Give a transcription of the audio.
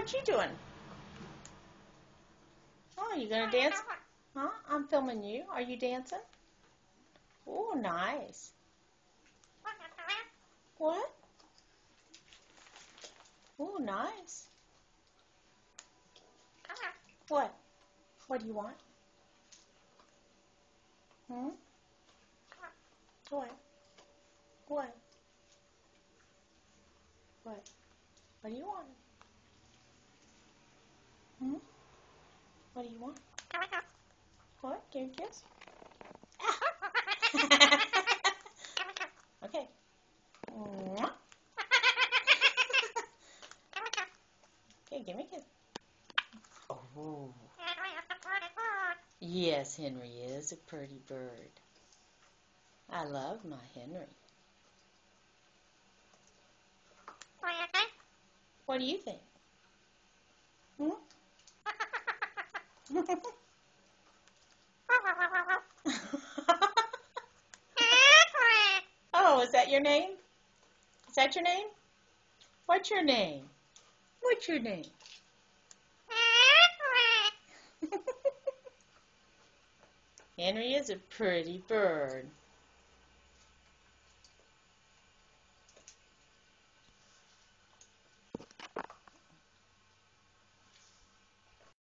What you doing? Oh, you gonna dance? Huh? I'm filming you. Are you dancing? Oh, nice. What? Oh, nice. What? What do you want? Hmm? What? What? What? What do you want? Hmm? What do you want? What? Give you a kiss? Okay. Mwah. Okay, give me a kiss. Oh. Yes, Henry is a pretty bird. I love my Henry. What do you think? Hmm? Oh, is that your name? Is that your name? What's your name? What's your name? Henry is a pretty bird.